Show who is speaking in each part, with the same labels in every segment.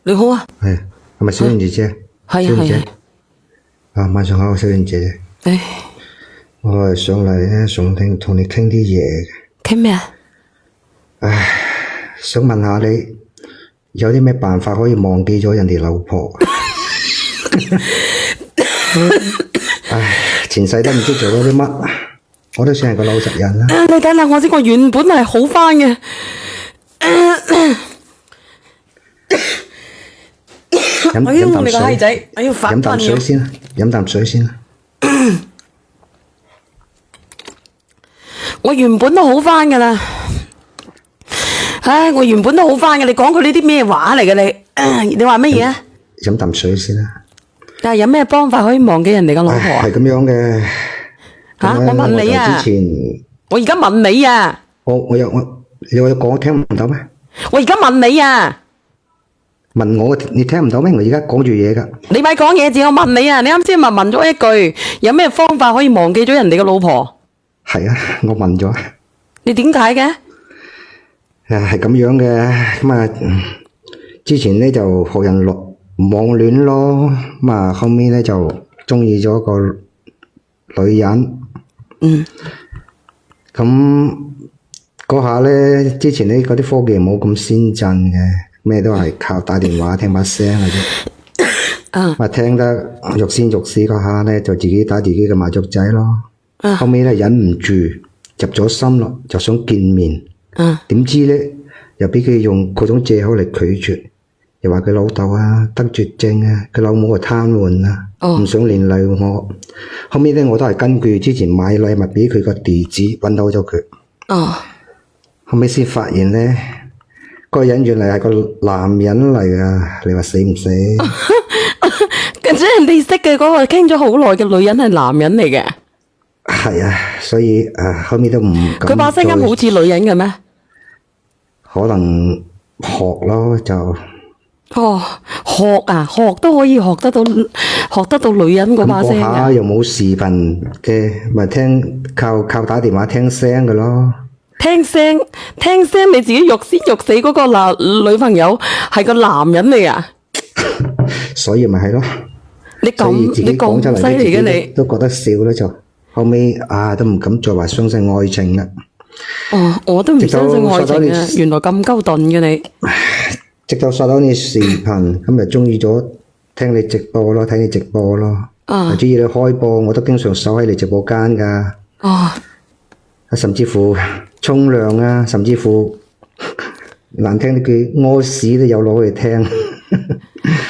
Speaker 1: 你好啊，
Speaker 2: 係咪小燕姐姐？
Speaker 1: 係
Speaker 2: 小燕姐
Speaker 1: 啊係啊，
Speaker 2: 啊，晚上好，小燕姐姐。
Speaker 1: 唉，
Speaker 2: 我係上嚟咧，想同你傾啲嘢嘅。
Speaker 1: 傾咩啊？
Speaker 2: 想問下你有啲咩辦法可以忘記咗人哋老婆？前世都唔知做咗啲乜，我都算係個老實人啦。
Speaker 1: 你等下我先，我原本係好翻嘅。我要換你個閪仔，我要反
Speaker 2: 飲啖
Speaker 1: 噴嘅。
Speaker 2: 水先啦，飲啖水先啦。
Speaker 1: 我原本都好翻噶啦，唉，我原本都好翻嘅。你講佢呢啲咩話嚟嘅你？你話乜嘢啊？
Speaker 2: 飲啖水先啦。
Speaker 1: 但係有咩方法可以忘記人哋個老婆啊
Speaker 2: 係？咁樣嘅。
Speaker 1: 吓，我問你啊，
Speaker 2: 之前
Speaker 1: 我而家問你啊，
Speaker 2: 你有講我聽唔到咩？
Speaker 1: 我而家問你啊，
Speaker 2: 問我你聽唔到咩？我而家講住嘢噶。
Speaker 1: 你咪講嘢字，我問你啊，你啱先咪問咗一句，有咩方法可以忘記咗人哋個老婆？
Speaker 2: 係啊，我問咗。
Speaker 1: 你點解嘅？
Speaker 2: 係咁樣嘅，咁啊，之前咧就學人落網戀咯，咁啊後尾咧就中意咗個女人。咁嗰下咧，之前咧嗰啲科技冇咁先進嘅，咩都係靠打電話聽把聲嘅啫。咪聽得欲仙欲死嗰下咧，就自己打自己嘅麻雀仔咯。後尾咧忍唔住入咗心咯，就想見面。點知咧又俾佢用各種藉口嚟拒絕，又話佢老豆啊得絕症啊，佢老母啊癱瘓啊，唔想連累我。後尾咧我都係根據之前買禮物俾佢個地址揾到咗佢。後尾先發現咧，嗰個人原來係個男人嚟噶，你話死唔死？
Speaker 1: 即係你識嘅嗰個傾咗好耐嘅女人係男人嚟嘅。
Speaker 2: 係啊，所以後尾都唔敢。
Speaker 1: 佢把聲音好似女人嘅咩？
Speaker 2: 可能學咯就。
Speaker 1: 學啊，學都可以學得到女人嗰把聲
Speaker 2: 咁嗰下
Speaker 1: 嘅。
Speaker 2: 又冇視頻嘅，咪靠打電話聽聲嘅咯。
Speaker 1: 聽聲，你自己欲仙欲死嗰個女朋友係個男人嚟啊！
Speaker 2: 所以咪係咯。
Speaker 1: 你
Speaker 2: 所以自己講出嚟，
Speaker 1: 咁犀利嘅你。
Speaker 2: 都覺得笑咧，就後尾都唔敢再話相信愛情啦。
Speaker 1: 我都唔相信愛情啊！原來咁鳩鈍嘅你。
Speaker 2: 直到刷到你視頻，咁就中意咗聽你直播咯，睇你直播咯。中意你開播，我都經常守喺你直播間噶。甚至乎沖涼啊，甚至乎難聽啲句屙屎都有攞嚟聽。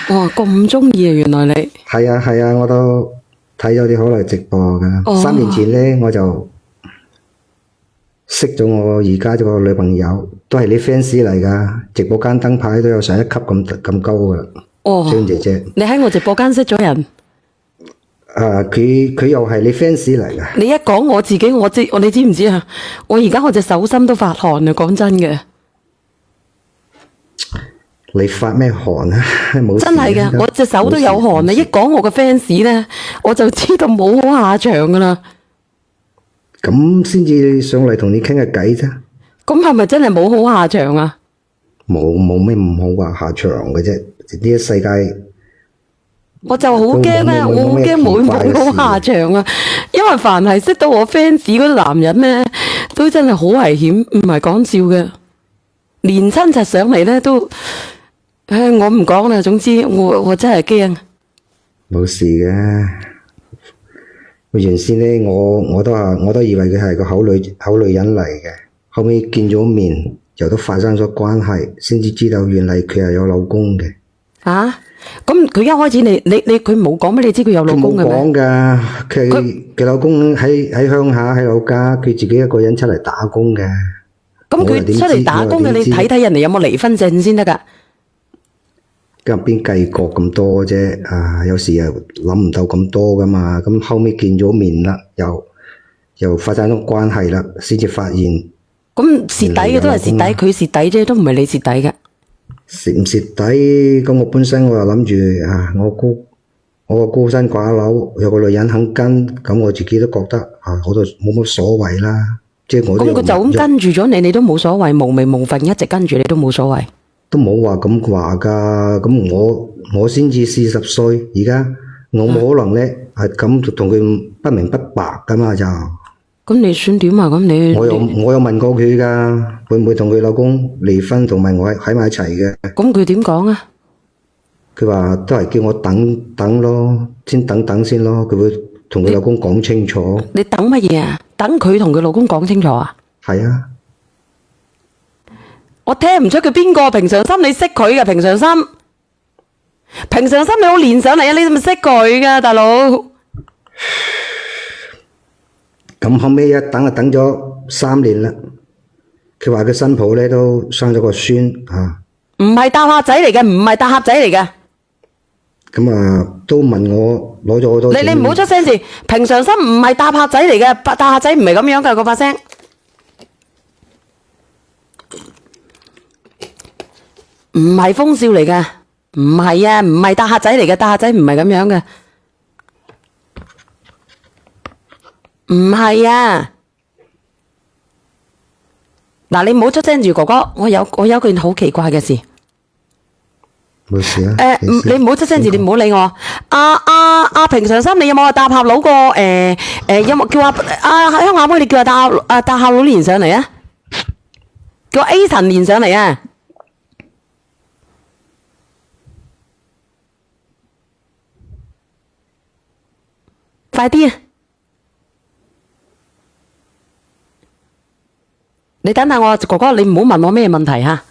Speaker 1: 咁中意啊！原來你
Speaker 2: 係啊，我都睇咗啲好耐直播噶。3年前咧，我就識咗我而家嗰個女朋友，都係你 fans 嚟噶，直播間燈牌都有上1級咁高噶啦。小燕姐姐，
Speaker 1: 你喺我直播間識咗人？
Speaker 2: 佢又係你 fans 嚟噶。
Speaker 1: 你一講我自己，你知唔知啊？我而家我隻手心都發汗啊！講真嘅。
Speaker 2: 你發咩汗啊？冇事。
Speaker 1: 真係嘅，我隻手都有汗啊！一講我個 fans 咧，我就知道冇好下場噶啦。
Speaker 2: 咁先至上嚟同你傾下偈啫。
Speaker 1: 咁係咪真係冇好下場啊？
Speaker 2: 冇咩唔好話下場嘅啫。呢個世界，
Speaker 1: 我就好驚咧，我好驚冇好下場啊！因為凡係識到我 fans 嗰啲男人咧，都真係好危險，唔係講笑嘅。連親戚上嚟咧都，我唔講啦。總之我真係驚。
Speaker 2: 冇事嘅。原先咧，我都以為佢係個好女人嚟嘅，後尾見咗面，又都發生咗關係，先至知道原來佢係有老公嘅。
Speaker 1: 咁佢一開始佢冇講俾你知佢有老公嘅咩？
Speaker 2: 冇講噶，佢老公喺鄉下喺老家，佢自己一個人出嚟打工嘅。
Speaker 1: 咁佢出嚟打工嘅，你睇睇人哋有冇離婚證先得噶。
Speaker 2: 咁邊計過咁多啫？有時又諗唔到咁多噶嘛。咁後尾見咗面啦，又發生咗關係啦，先至發現。
Speaker 1: 咁蝕底嘅都係蝕底，佢蝕底啫，都唔係你蝕底嘅。
Speaker 2: 蝕唔蝕底？咁我本身我又諗住我個孤身寡佬有個女人肯跟，咁我自己都覺得我都冇乜所謂啦。即係我都。咁
Speaker 1: 佢就咁跟住咗你，你都冇所謂，無名無份一直跟住你都冇所謂。
Speaker 2: 都冇話咁話㗎。咁我先至40歲，而家我冇可能咧係咁同佢不明不白㗎嘛就。
Speaker 1: 咁你算點啊？咁你
Speaker 2: 我有問過佢㗎，會唔會同佢老公離婚，同埋我喺埋一齊嘅？
Speaker 1: 咁佢點講啊？
Speaker 2: 佢話都係叫我等等咯，先等先咯。佢會同佢老公講清楚。
Speaker 1: 你等乜嘢啊？等佢同佢老公講清楚啊？
Speaker 2: 係啊，
Speaker 1: 我聽唔出佢邊個。平常心你識佢嘅平常心，平常心你好連上嚟啊！你咪識佢噶大佬。
Speaker 2: 咁後尾一等就等咗3年啦。佢話佢新抱咧都生咗個孫啊。
Speaker 1: 唔係搭客仔嚟嘅，唔係搭客仔嚟嘅。
Speaker 2: 咁啊，都問我攞咗好多錢。
Speaker 1: 你唔好出聲字，平常心唔係搭客仔嚟嘅，搭客仔唔係咁樣噶個把聲。唔係風笑嚟嘅，唔係啊，唔係搭客仔嚟嘅，搭客仔唔係咁樣嘅，唔係啊。嗱，你唔好出聲住，哥哥，我有件好奇怪嘅事。
Speaker 2: 冇事啊。
Speaker 1: 你唔好出聲字，你唔好理我。平常心，你有冇話搭客佬個有冇叫鄉下妹？你叫搭客佬連上嚟啊？叫 A 神連上嚟啊！快啲啊！你等下我哥哥，你唔好問我咩問題吓。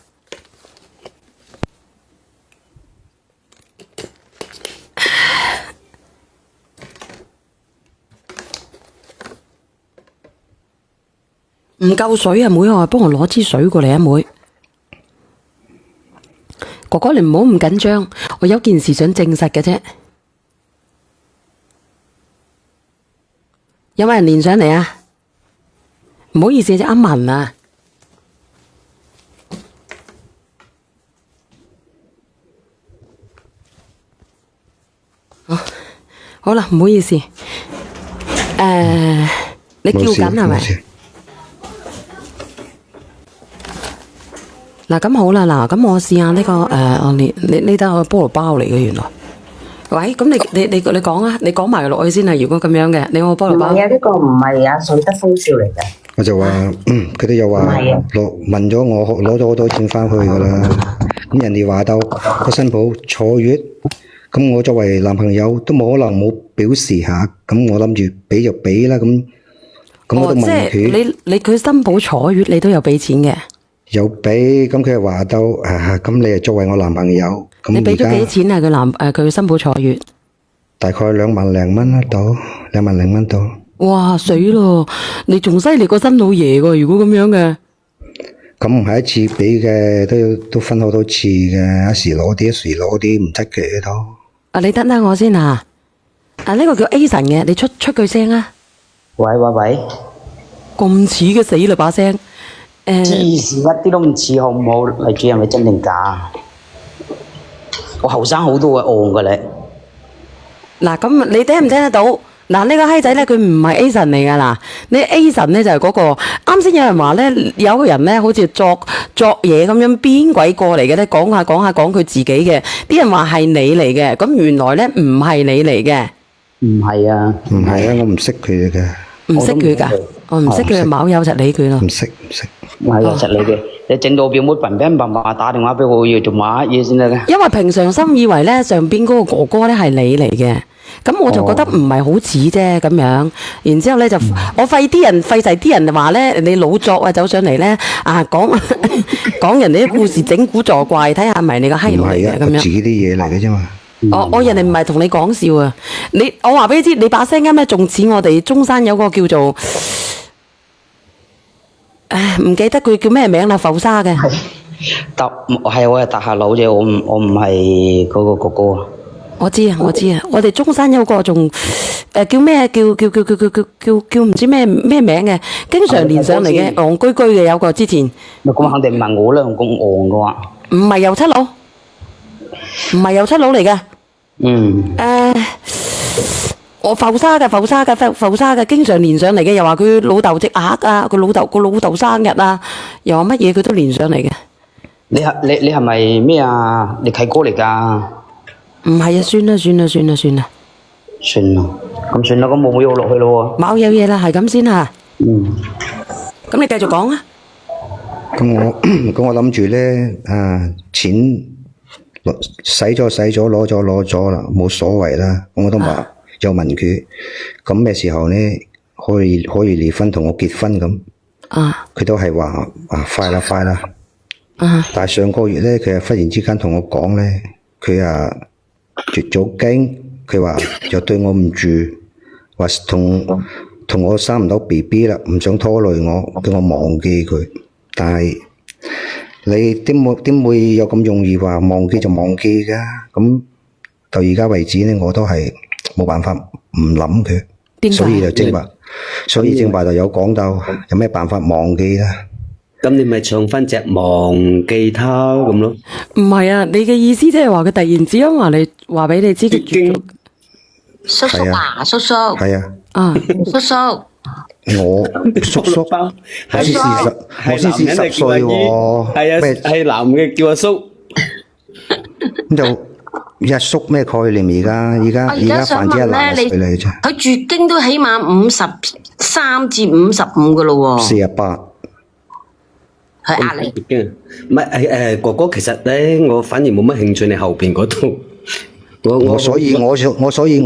Speaker 1: 唔夠水啊，妹，我幫我攞支水過嚟啊，妹。哥哥你唔好咁緊張，我有件事想證實嘅啫。有冇人連上嚟啊？唔好意思，阿文啊。好啦，唔好意思。你叫緊係咪？嗱咁好啦，嗱咁我試下呢個你得個菠蘿包嚟嘅原來。喂，咁你講啊，你講埋落去先啊。如果咁樣嘅，你有個菠蘿包。
Speaker 3: 唔係啊，呢個唔係啊，順德風笑嚟嘅。
Speaker 2: 我就話，佢哋又話問咗我攞咗好多錢翻去噶啦。咁人哋話到個新抱坐月，咁我作為男朋友都冇可能冇表示下。咁我諗住俾就俾啦。咁我都問佢。
Speaker 1: 即係你佢新抱坐月，你都有俾錢嘅。
Speaker 2: 有俾，咁佢又話到咁你係作為我男朋友，咁
Speaker 1: 你俾咗幾錢啊？佢新抱坐月
Speaker 2: 大概2萬零蚊啦，到2萬零蚊到。
Speaker 1: 哇，死咯！你仲犀利過新老爺喎！如果咁樣嘅，
Speaker 2: 咁唔係一次俾嘅，都分好多次嘅，一時攞啲，一時攞啲，唔得嘅都。
Speaker 1: 你等我先啊！呢個叫 A 神嘅，你出句聲啊！
Speaker 3: 喂，
Speaker 1: 咁似嘅，死啦把聲。
Speaker 3: 黐線，一啲都唔似，好唔好？黎主任係真定假？我後生好多嘅戇嘅你。
Speaker 1: 嗱，咁你聽唔聽得到？嗱，呢個閪仔咧，佢唔係 A 神嚟噶嗱，呢 A 神咧就係嗰個。啱先有人話咧，有個人咧好似作嘢咁樣，邊鬼過嚟嘅咧？講下講佢自己嘅，啲人話係你嚟嘅，咁原來咧唔係你嚟嘅。
Speaker 3: 唔係啊，
Speaker 2: 唔係啊，我唔識佢嘅。
Speaker 1: 唔識佢噶，我唔識佢，冇有就理佢咯。
Speaker 2: 唔識。
Speaker 3: 唔係啊，實你嘅，你整到表妹笨笨笨笨打電話俾我，要做乜嘢先得嘅？
Speaker 1: 因為平常心以為咧上邊嗰個哥哥咧係你嚟嘅，咁我就覺得唔係好似啫咁樣。然之後咧就我費齊啲人話咧，你老作啊走上嚟咧講人哋啲故事整蠱助怪，睇下係咪你個閪嚟
Speaker 2: 唔係啊，
Speaker 1: 嘅咁樣。
Speaker 2: 自己啲嘢嚟嘅啫嘛。
Speaker 1: 我人哋唔係同你講笑啊！我話俾你知，你把聲音咧仲似我哋中山有個叫做唔記得佢叫咩名啦，浮沙嘅。
Speaker 3: 係我係大客佬啫，我唔係嗰個哥哥啊。
Speaker 1: 我知啊，我哋中山有個仲叫咩叫唔知咩名嘅，經常連上嚟嘅，戇居居嘅有個之前。
Speaker 3: 咁肯定唔係我啦，咁戇嘅話。
Speaker 1: 唔係油漆佬，唔係油漆佬嚟嘅。我浮沙嘅，經常連上嚟嘅，又話佢老豆隻鴨啊，佢老豆生日啊，又話乜嘢佢都連上嚟嘅。
Speaker 3: 你係咪咩啊？你契哥嚟㗎？
Speaker 1: 唔係啊，算啦，
Speaker 3: 算啦，咁算啦，咁冇喐落去咯
Speaker 1: 冇有嘢啦，係咁先嚇。
Speaker 3: 喎。
Speaker 1: 咁你繼續講啊。
Speaker 2: 咁我諗住咧錢使咗攞咗啦，冇所謂啦。我都話又問佢，咁咩時候咧可以離婚同我結婚咁？佢都係話快啦。但係上個月咧，佢忽然之間同我講咧，佢絕咗經，佢話又對我唔住，話同我生唔到 BB 啦，唔想拖累我，叫我忘記佢。但係你點會有咁容易話忘記就忘記㗎？咁到而家為止咧，我都係冇辦法唔諗佢，所以正話就有講到有咩辦法忘記啦。
Speaker 4: 咁你咪唱翻隻忘記他咁咯。
Speaker 1: 唔係啊，你嘅意思即係話佢突然之間話俾你知佢絕咗。
Speaker 5: 叔叔啊，叔叔，
Speaker 2: 係啊，
Speaker 5: 叔叔，
Speaker 2: 我叔叔，我先40歲喎，
Speaker 4: 係啊，係男嘅叫阿叔。
Speaker 2: 咁就一叔咩概念？而家犯咗70歲嚟啫，
Speaker 5: 佢絕經都起碼53至55噶咯喎。
Speaker 2: 48。
Speaker 5: 佢壓力。
Speaker 4: 唔係哥哥，其實咧，我反而冇乜興趣你後邊嗰度。
Speaker 2: 所以我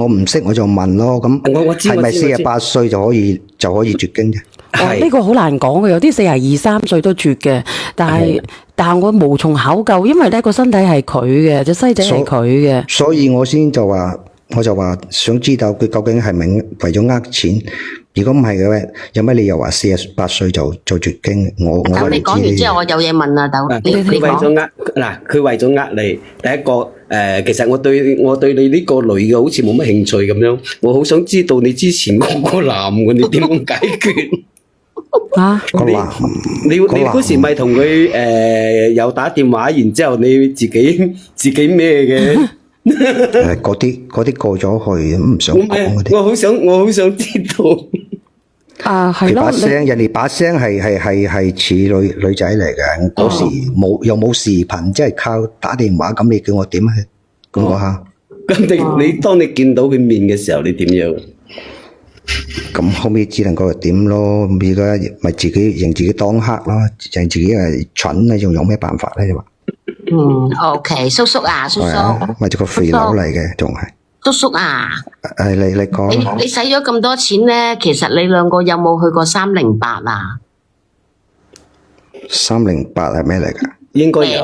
Speaker 2: 唔識我就問咯，咁係咪48歲就可以絕經啫？
Speaker 1: 呢個好難講嘅，有啲42、3歲都絕嘅，但係我無從考究，因為咧個身體係佢嘅，隻西仔係佢嘅，
Speaker 2: 所以我就話想知道佢究竟係咪為咗呃錢？如果唔係嘅話，有乜理由話48歲就絕經？
Speaker 5: 咁你講完之後，我有嘢問啊，豆，你
Speaker 4: 為咗佢為咗呃你，第一個其實我對你呢個女嘅好似冇乜興趣咁樣，我好想知道你之前嗰個男嘅你點樣解決？你嗰時咪同佢有打電話，然之後你自己咩嘅？
Speaker 2: 嗰啲過咗去，唔想講嗰啲。
Speaker 4: 我好想知道。
Speaker 1: 係咯，
Speaker 2: 人哋把聲係似女仔嚟嘅，嗰時又冇視頻，即係靠打電話。咁你叫我點啊？咁講下。
Speaker 4: 咁你當你見到佢面嘅時候，你點樣？
Speaker 2: 咁後尾只能夠點咯？而家咪自己認自己當黑咯，認自己係蠢啊！仲有咩辦法咧？你話
Speaker 5: OK， 叔叔啊，叔叔，
Speaker 2: 咪個肥佬嚟嘅，仲係。
Speaker 5: 叔叔啊，
Speaker 2: 你講。
Speaker 5: 你使咗咁多錢咧，其實你兩個有冇去過308啊
Speaker 2: ？308係咩嚟㗎？
Speaker 4: 應該有。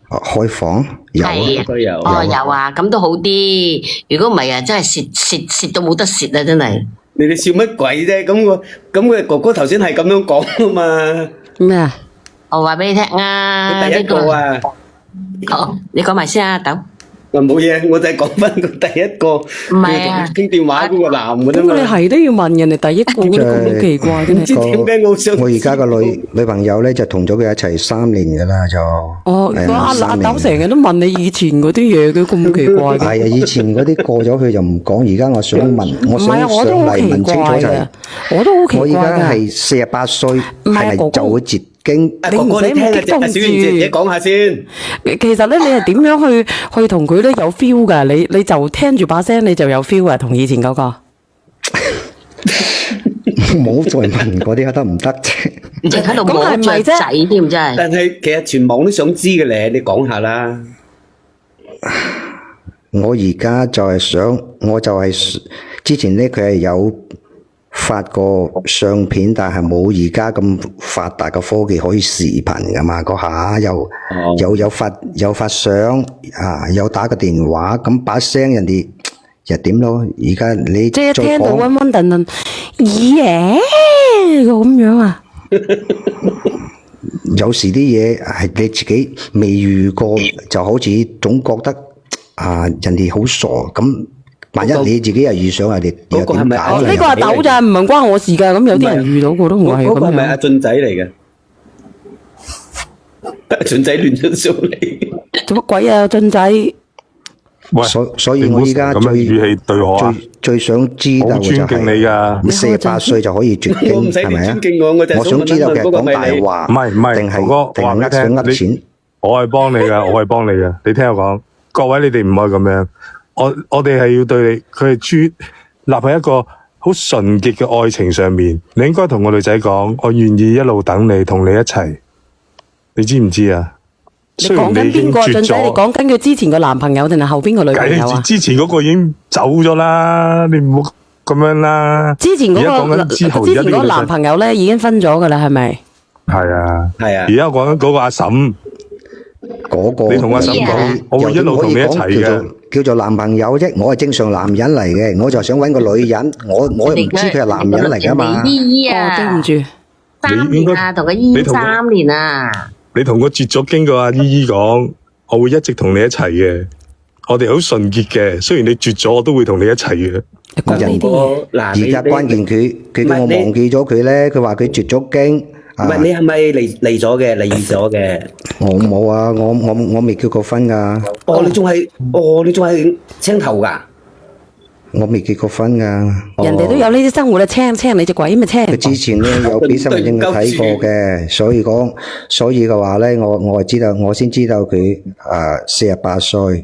Speaker 2: 開房有，
Speaker 4: 應該有。
Speaker 5: 有啊，咁都好啲。如果唔係啊，真係蝕到冇得蝕啊！真係。
Speaker 4: 你哋笑乜鬼啫？咁佢哥哥頭先係咁樣講啊嘛。
Speaker 1: 咩啊？
Speaker 5: 我話俾你聽啊。
Speaker 4: 第一個啊。
Speaker 5: 好，你講埋先啊，豆。
Speaker 4: 冇嘢，我就係講翻個第一個。
Speaker 5: 唔係啊，
Speaker 4: 傾電話嗰個男嘅啫嘛。
Speaker 1: 咁你係都要問人哋第一個嗰啲咁奇怪嘅。
Speaker 4: 唔知點解我想。
Speaker 2: 我而家個女朋友咧就同咗佢一齊3年噶啦就。
Speaker 1: 阿豆成日都問你以前嗰啲嘢，佢咁奇怪。
Speaker 2: 係啊，以前嗰啲過咗去就唔講，而家我想問，我想上嚟問清楚就係。
Speaker 1: 我都好奇怪。
Speaker 2: 我而家係48歲，係咪就會絕經？
Speaker 4: 哥哥，你聽下小賢姐講下先。
Speaker 1: 其實咧，你係點樣去同佢咧有 feel 噶？你就聽住把聲，你就有 feel 啊？同以前嗰個。
Speaker 2: 冇再問嗰啲得唔得啫？
Speaker 5: 淨喺度摸雀仔添，真係。
Speaker 4: 但係其實全網都想知嘅咧，你講下啦。
Speaker 2: 我而家就係想，我就係之前咧，佢係有發過相片，但係冇而家咁發達嘅科技可以視頻噶嘛？嗰下有發相啊，有打個電話，咁把聲人哋又點咯？而家你
Speaker 1: 即係一聽到溫溫頓頓，耶咁樣啊！
Speaker 2: 有時啲嘢係你自己未遇過，就好似總覺得人哋好傻咁。萬一你自己又遇上，人哋又點搞？
Speaker 1: 呢個阿豆咋，唔係關我事㗎。咁有啲人遇到過都唔係咁樣。
Speaker 4: 嗰個係咪阿俊仔嚟嘅？俊仔亂咗上嚟。
Speaker 1: 做乜鬼啊，俊仔？
Speaker 2: 所以我依家最想知道嘅就係48歲就可以絕經，係咪啊？我想知道嘅講大話，定係呃錢？
Speaker 6: 我係幫你噶，我係幫你噶。你聽我講，各位你哋唔可以咁樣。我哋係要對你，佢係立喺一個好純潔嘅愛情上面。你應該同個女仔講，我願意一路等你，同你一齊。你知唔知啊？
Speaker 1: 你講緊邊個俊仔？你講緊佢之前個男朋友定係後邊個女朋友啊？
Speaker 6: 之前嗰個已經走咗啦，你唔好咁樣啦。
Speaker 1: 之前嗰個男朋友咧已經分咗噶啦，係咪？
Speaker 6: 係啊，
Speaker 4: 係啊。
Speaker 6: 而家講緊嗰個阿嬸，
Speaker 2: 嗰個
Speaker 6: 你同阿嬸講，我會一路同你一齊嘅。
Speaker 2: 叫做男朋友啫，我係正常男人嚟嘅，我就想搵個女人，我唔知佢係男人嚟噶嘛。
Speaker 5: 姨姨啊，
Speaker 1: 對唔住
Speaker 5: ，3年啊，同個姨姨3年啊。
Speaker 6: 你同個絕咗經嘅阿姨姨講，我會一直同你一齊嘅。我哋好純潔嘅，雖然你絕咗，我都會同你一齊嘅。
Speaker 2: 而家關鍵佢叫我忘記咗佢咧，佢話佢絕咗經。
Speaker 4: 唔係你係咪離咗嘅？離異咗嘅？
Speaker 2: 我冇啊，我未結過婚噶。
Speaker 4: 你仲係青頭噶？
Speaker 2: 我未結過婚噶。
Speaker 1: 人哋都有呢啲生活啦，青你隻鬼咪青。
Speaker 2: 佢之前咧有俾身份證佢睇過嘅，所以嘅話咧，我係知道，我先知道佢48歲，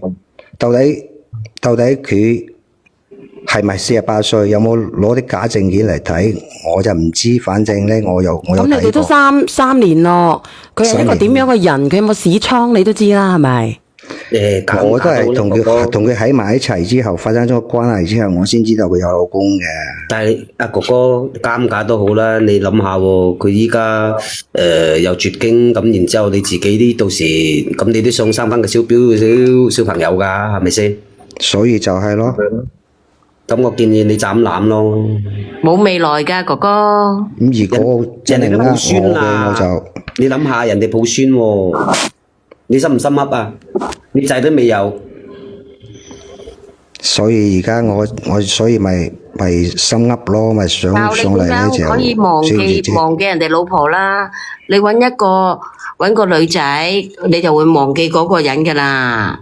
Speaker 2: 到底佢係咪48歲？有冇攞啲假證件嚟睇？我就唔知，反正咧我有睇過。
Speaker 1: 咁你哋都三年咯，佢係一個點樣嘅人？佢有冇屎瘡？你都知啦，係咪？
Speaker 2: 我都係同佢喺埋一齊之後，發生咗關係之後，我先知道佢有老公嘅。
Speaker 4: 但係阿哥哥假唔假都好啦，你諗下喎，佢依家又絕經咁，然之後你自己啲到時咁，你都想生翻個小朋友㗎，係咪先？
Speaker 2: 所以就係咯。
Speaker 4: 咁我建議你斬攬咯。
Speaker 5: 冇未來㗎，哥哥。
Speaker 2: 咁如果真係呃我嘅，我就
Speaker 4: 你諗下人哋抱孫喎，你心唔心噏啊？你仔都未有。
Speaker 2: 所以而家我所以咪心噏咯，咪上嚟咧就
Speaker 5: 可以忘記人哋老婆啦。你揾個女仔，你就會忘記嗰個人㗎啦。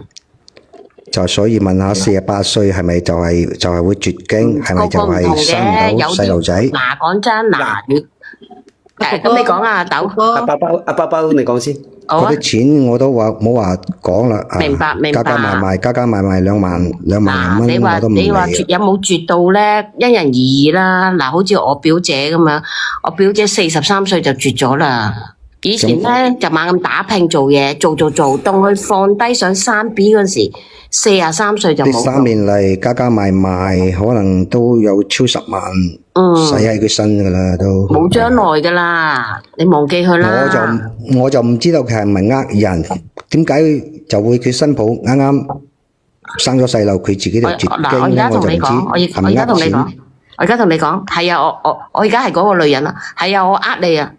Speaker 2: 就所以問下48歲係咪就係會絕經，係咪就係生唔到細路仔？
Speaker 5: 嗱，講真咁你講啊，阿豆哥。
Speaker 4: 阿包，你講先。
Speaker 2: 嗰啲錢我都冇話講啦。
Speaker 5: 明白。
Speaker 2: 加埋2萬零蚊我都唔理。
Speaker 5: 你話有冇絕到咧？因人而異啦。嗱，好似我表姐咁樣，我表姐43歲就絕咗啦。以前咧就猛咁打拼做嘢，做，當佢放低上3 B 嗰時，43歲就冇。
Speaker 2: 3年嚟加埋，可能都有超10萬使喺佢身噶啦，都
Speaker 5: 冇將來噶啦，你忘記佢啦。
Speaker 2: 我就唔知道佢係咪呃人，點解就會佢新抱啱啱生咗細路，佢自己就絕經咧？我就唔知係咪呃錢。
Speaker 5: 我而家同你講，係啊，我而家係嗰個女人啦，係啊，我呃你啊。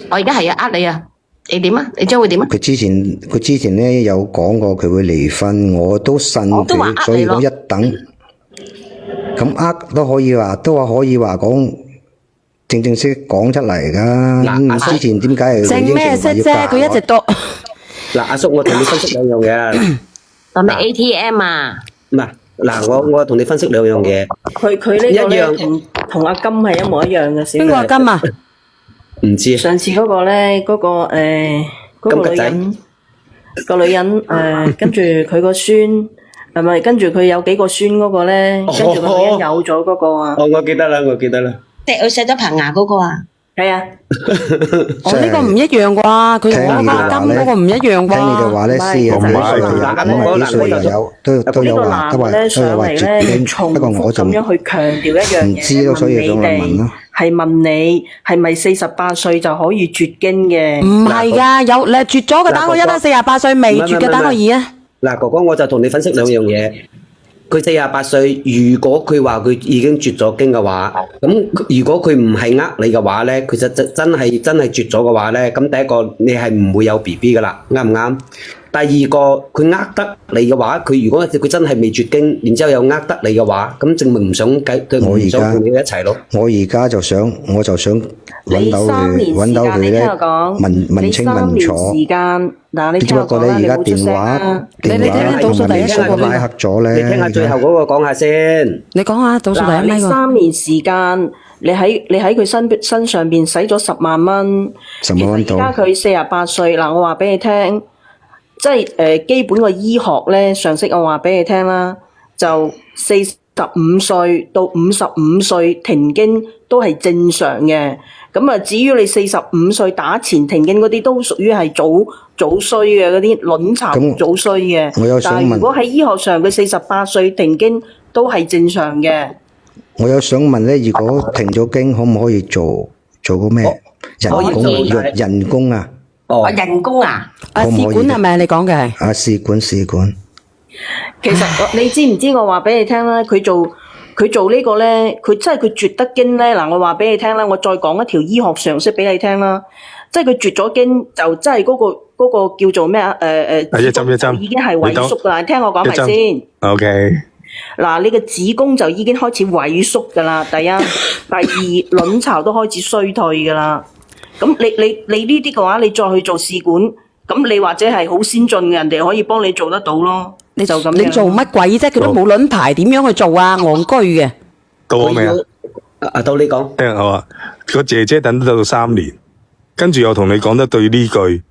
Speaker 5: 我而家係呃你啊！你點啊？你將會點啊？
Speaker 2: 佢之前咧有講過佢會離婚，我都信佢，所以我一等咁都可以話講正式講出嚟噶。之前點解係
Speaker 1: 正咩色啫？佢一直都
Speaker 4: 嗱，阿叔，我同你分析兩樣嘢啊。
Speaker 5: 係咪 ATM 啊？
Speaker 4: 唔係嗱，我同你分析兩樣嘢。
Speaker 7: 佢呢個咧同阿金係一模一樣嘅。邊
Speaker 1: 個阿金啊？
Speaker 4: 唔知
Speaker 7: 上次嗰個咧，嗰個女人跟住佢個孫係咪？跟住佢有幾個孫嗰個咧，跟住個女人有咗嗰個啊。
Speaker 4: 我記得啦。
Speaker 5: 即係佢錫咗棚牙嗰個啊？
Speaker 7: 係啊。
Speaker 1: 呢個唔一樣啩？佢同阿金嗰個唔一樣啩？
Speaker 2: 聽你哋話咧，40幾歲50幾歲又有都有話絕經，不過我就
Speaker 7: 咁樣去強調一樣嘢，
Speaker 2: 唔知咯，所以想嚟問咯。
Speaker 7: 係問你係咪48歲就可以絕經嘅？
Speaker 1: 唔係噶，有你絕咗嘅打個1啦，48歲未絕嘅打個2啊。
Speaker 4: 嗱，哥哥我就同你分析兩樣嘢。佢48歲，如果佢話佢已經絕咗經嘅話，咁如果佢唔係呃你嘅話咧，佢真係絕咗嘅話咧，咁第一個你係唔會有 BB 噶啦，啱唔啱？第二個佢呃得你嘅話，佢如果佢真係未絕經，然之後又呃得你嘅話，咁證明唔想唔想同你一齊咯。
Speaker 2: 我而家就想揾到佢，
Speaker 7: 揾到佢咧，
Speaker 2: 問清問楚。
Speaker 7: 時間嗱，你
Speaker 2: 只不過咧，而家電話
Speaker 1: 你聽倒數第一個
Speaker 2: 拉黑咗咧。
Speaker 4: 你聽下最後嗰個講下先。
Speaker 1: 你講下倒數第一
Speaker 7: 你
Speaker 1: 咪個。
Speaker 7: 3年時間，你喺佢身上邊使咗10萬蚊。
Speaker 2: 10萬蚊到。
Speaker 7: 而家佢48歲，嗱我話俾你聽，即係基本個醫學咧常識，我話俾你聽啦，就45歲到55歲停經都係正常嘅。咁啊，至於你45歲打前停經嗰啲，都屬於係早衰嘅嗰啲卵巢早衰嘅。但係如果喺醫學上，佢48歲停經都係正常嘅。
Speaker 2: 我有想問咧，如果停咗經，可唔可以做個咩人工啊？
Speaker 5: 哦，人工啊？
Speaker 1: 試管係咪你講嘅係？
Speaker 2: 試管。
Speaker 7: 其實你知唔知我話俾你聽啦？佢做呢個咧，佢真係佢絕得經咧。嗱，我話俾你聽啦，我再講一條醫學常識俾你聽啦。即係佢絕咗經，就真係嗰個叫做咩啊？
Speaker 6: 一針
Speaker 7: 已經係萎縮㗎啦。聽我講埋先。
Speaker 6: OK。
Speaker 7: 嗱，你個子宮就已經開始萎縮㗎啦。第一，第二，卵巢都開始衰退㗎啦。咁你呢啲嘅話，你再去做試管，咁你或者係好先進嘅，人哋可以幫你做得到咯。你就咁樣。
Speaker 1: 你做乜鬼啫？佢都冇卵牌，點樣去做啊？戇居嘅。
Speaker 6: 到我未啊？
Speaker 4: 到你講。
Speaker 6: 聽好啊！個姐姐等到3年，跟住又同你講得對呢句。